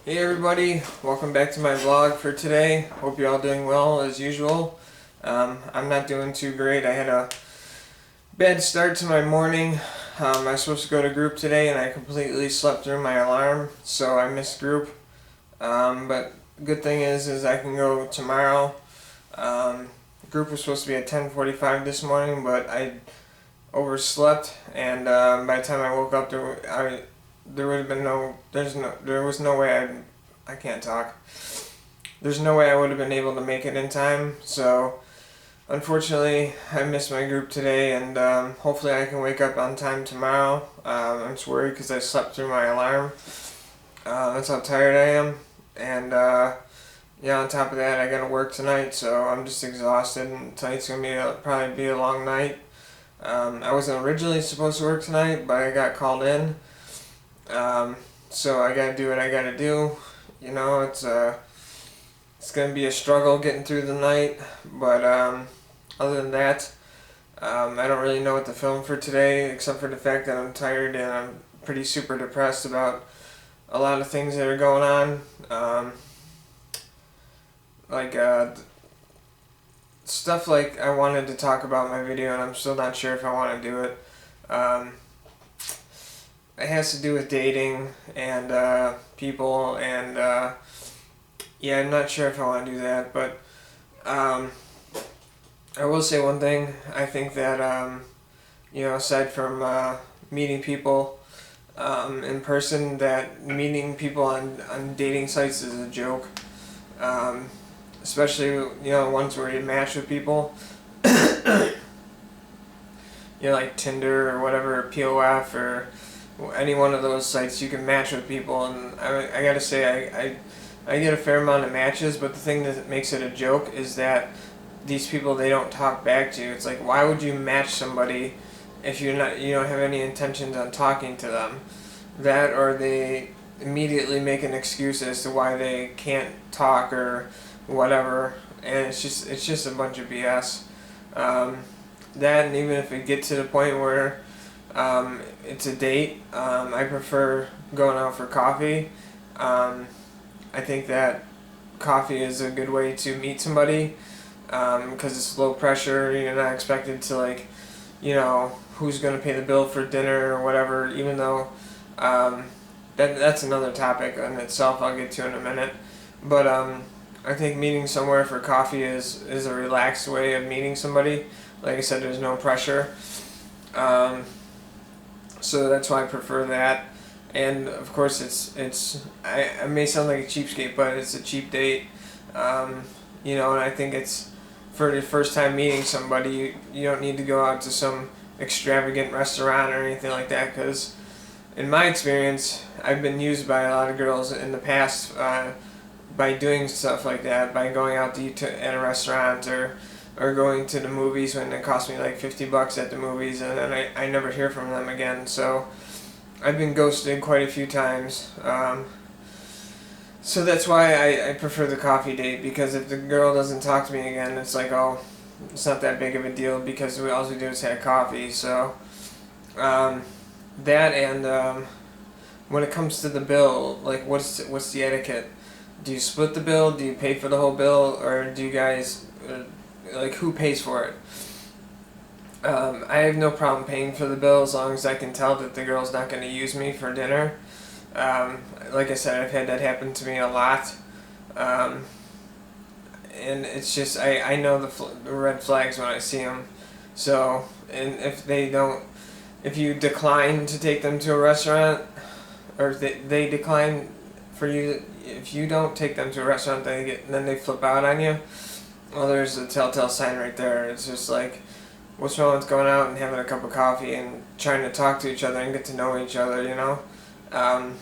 Hey everybody, welcome back to my vlog for today. Hope you're all doing well as usual. I'm not doing too great. I had a bad start to my morning. I was supposed to go to group today and I completely slept through my alarm, so I missed group. But good thing is I can go tomorrow. Group was supposed to be at 10:45 this morning, but I overslept, and by the time I woke up, there would have been there was no way I can't talk. There's no way I would have been able to make it in time. So unfortunately, I missed my group today, and hopefully I can wake up on time tomorrow. I'm just worried because I slept through my alarm. That's how tired I am, and yeah, on top of that, I gotta work tonight, so I'm just exhausted, and tonight's gonna be probably be a long night. I wasn't originally supposed to work tonight, but I got called in. So I gotta do what I gotta do. You know, it's gonna be a struggle getting through the night, but other than that, I don't really know what to film for today, except for the fact that I'm tired and I'm pretty super depressed about a lot of things that are going on. Like stuff like I wanted to talk about in my video, and I'm still not sure if I want to do it. It has to do with dating and people, and yeah, I'm not sure if I want to do that, but I will say one thing. I think that you know, aside from meeting people in person, that meeting people on dating sites is a joke. Especially, you know, ones where you match with people. You know, like Tinder or whatever, POF or any one of those sites, you can match with people, and I gotta say, I get a fair amount of matches, but the thing that makes it a joke is that these people, they don't talk back to you. It's like, why would you match somebody if you don't have any intentions on talking to them? That, or they immediately make an excuse as to why they can't talk or whatever, and it's just a bunch of BS. That, and even if it gets to the point where it's a date, I prefer going out for coffee. I think that coffee is a good way to meet somebody, because it's low pressure. You're not expected to, like, you know, who's going to pay the bill for dinner or whatever, even though that's another topic in itself I'll get to in a minute. But I think meeting somewhere for coffee is a relaxed way of meeting somebody. Like I said, there's no pressure. So that's why I prefer that. And of course, I may sound like a cheapskate, but it's a cheap date. You know, and I think it's for the first time meeting somebody, you don't need to go out to some extravagant restaurant or anything like that, because in my experience, I've been used by a lot of girls in the past by doing stuff like that, by going out to eat at a restaurant or going to the movies when it cost me like $50 at the movies, and then I never hear from them again. So I've been ghosted quite a few times. So that's why I prefer the coffee date, because if the girl doesn't talk to me again, it's like, oh, it's not that big of a deal because all we do is have coffee. So that, and when it comes to the bill, like what's the etiquette? Do you split the bill? Do you pay for the whole bill, or do you guys like, who pays for it? I have no problem paying for the bill as long as I can tell that the girl's not going to use me for dinner. Like I said, I've had that happen to me a lot. And it's just, I know the red flags when I see them. So, and if you decline to take them to a restaurant, or if they decline for you, if you don't take them to a restaurant, then they flip out on you. Well, there's a telltale sign right there. It's just like, what's wrong with going out and having a cup of coffee and trying to talk to each other and get to know each other, you know? I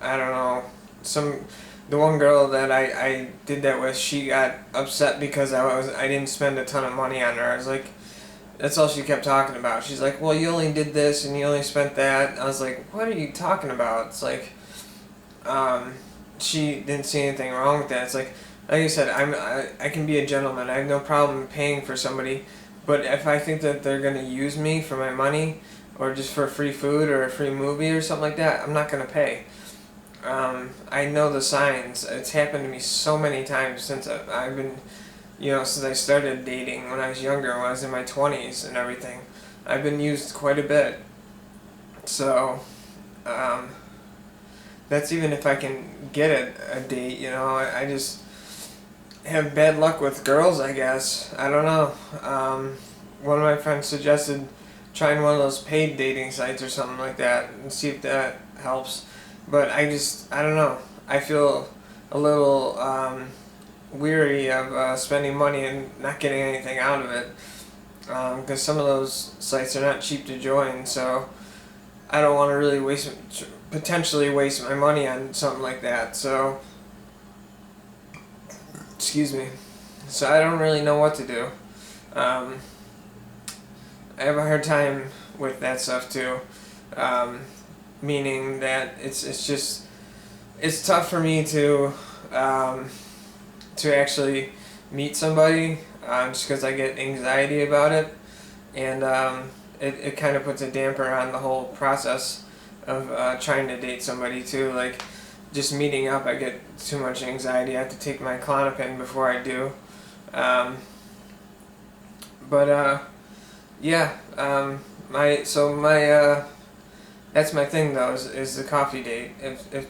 don't know. The one girl that I did that with, she got upset because I didn't spend a ton of money on her. I was like, that's all she kept talking about. She's like, well, you only did this and you only spent that. I was like, what are you talking about? It's like, she didn't see anything wrong with that. It's like I said, I can be a gentleman. I have no problem paying for somebody, but if I think that they're gonna use me for my money, or just for free food or a free movie or something like that, I'm not gonna pay. I know the signs. It's happened to me so many times since I've been, since I started dating when I was younger, when I was in my 20s and everything. I've been used quite a bit. So, that's even if I can get a date, I just have bad luck with girls, I guess. I don't know. One of my friends suggested trying one of those paid dating sites or something like that and see if that helps. But I don't know. I feel a little weary of spending money and not getting anything out of it. Because some of those sites are not cheap to join, so I don't want to really potentially waste my money on something like that. So, excuse me. So I don't really know what to do. I have a hard time with that stuff too. Meaning that it's tough for me to actually meet somebody just because I get anxiety about it, and it kind of puts a damper on the whole process of trying to date somebody too. Like, just meeting up, I get too much anxiety. I have to take my Klonopin before I do. Yeah. That's my thing though, is the coffee date. If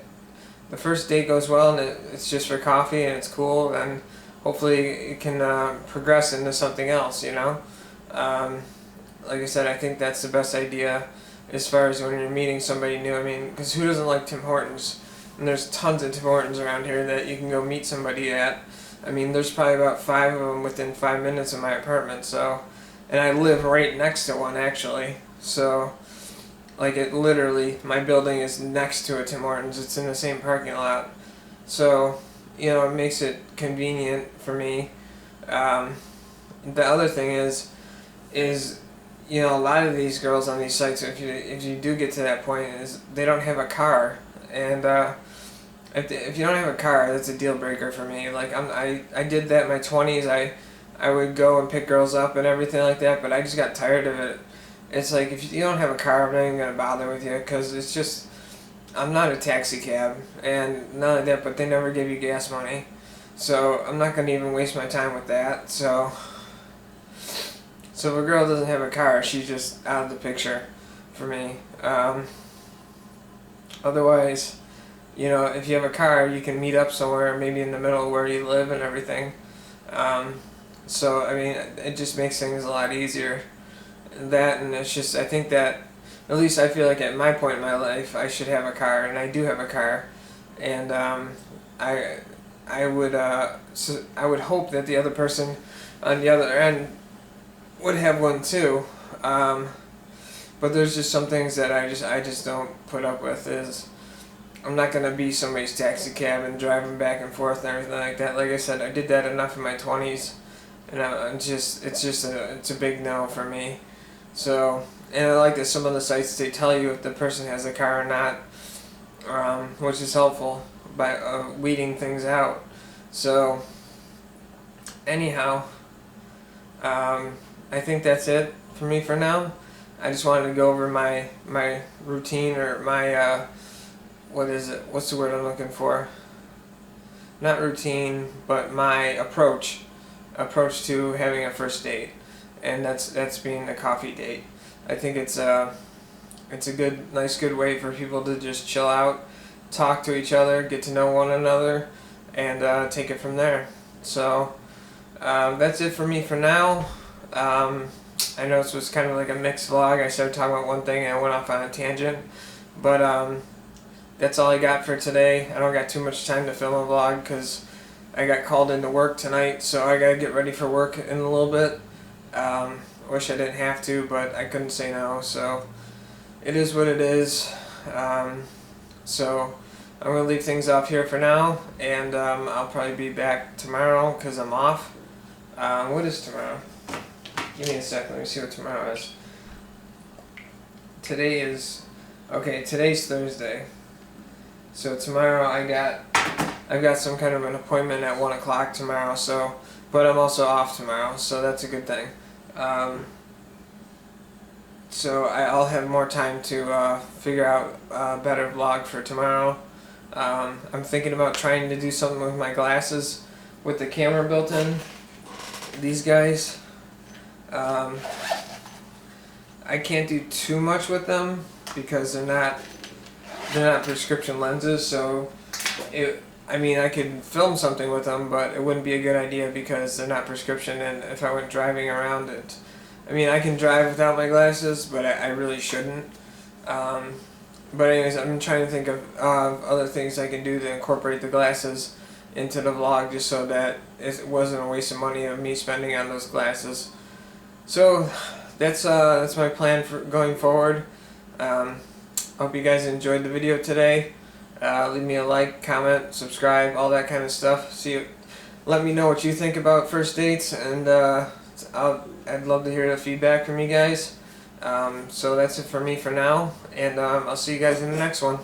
the first date goes well and it's just for coffee and it's cool, then hopefully it can progress into something else, Like I said, I think that's the best idea as far as when you're meeting somebody new. I mean, because who doesn't like Tim Hortons? And there's tons of Tim Hortons around here that you can go meet somebody at. I mean, there's probably about 5 of them within 5 minutes of my apartment, so, and I live right next to one actually, so, like, it literally, my building is next to a Tim Hortons. It's in the same parking lot, so, it makes it convenient for me. The other thing is a lot of these girls on these sites, if you do get to that point, is they don't have a car, and if you don't have a car, that's a deal breaker for me. Like, I did that in my 20s. I would go and pick girls up and everything like that, but I just got tired of it. It's like, if you don't have a car, I'm not even gonna bother with you, because it's just, I'm not a taxi cab, and none of that. But they never give you gas money, so I'm not gonna even waste my time with that. So if a girl doesn't have a car, she's just out of the picture for me. Otherwise, if you have a car, you can meet up somewhere, maybe in the middle where you live and everything. So, I mean, it just makes things a lot easier. That, and it's just, I think that, at least I feel like at my point in my life, I should have a car, and I do have a car. And I would hope that the other person on the other end would have one too. But there's just some things that I just don't put up with. Is I'm not gonna be somebody's taxi cab and driving back and forth and everything like that. Like I said, I did that enough in my 20s, and it's a big no for me. So, and I like that some of the sites, they tell you if the person has a car or not, which is helpful by weeding things out. So, anyhow, I think that's it for me for now. I just wanted to go over my routine, or my what's the word I'm looking for? Not routine, but my approach to having a first date, and that's being a coffee date. I think it's a nice good way for people to just chill out, talk to each other, get to know one another, and take it from there. So that's it for me for now. I know this was kind of like a mixed vlog. I started talking about one thing and I went off on a tangent, but that's all I got for today. I don't got too much time to film a vlog because I got called into work tonight, so I gotta get ready for work in a little bit. Wish I didn't have to, but I couldn't say no, so it is what it is. So I'm gonna leave things off here for now, and I'll probably be back tomorrow because I'm off. What is tomorrow? Give me a second, let me see what tomorrow is. Today's Thursday. So tomorrow I've got some kind of an appointment at 1 o'clock tomorrow, so, but I'm also off tomorrow, so that's a good thing. So I'll have more time to figure out a better vlog for tomorrow. I'm thinking about trying to do something with my glasses with the camera built in. These guys, I can't do too much with them because they're not prescription lenses. So I could film something with them, but it wouldn't be a good idea because they're not prescription. And if I went driving around it, I can drive without my glasses, but I really shouldn't. But anyways, I'm trying to think of other things I can do to incorporate the glasses into the vlog, just so that it wasn't a waste of money of me spending on those glasses. So that's my plan for going forward. Hope you guys enjoyed the video today. Leave me a like, comment, subscribe, all that kind of stuff. Let me know what you think about first dates, and I'd love to hear the feedback from you guys. So that's it for me for now, and I'll see you guys in the next one.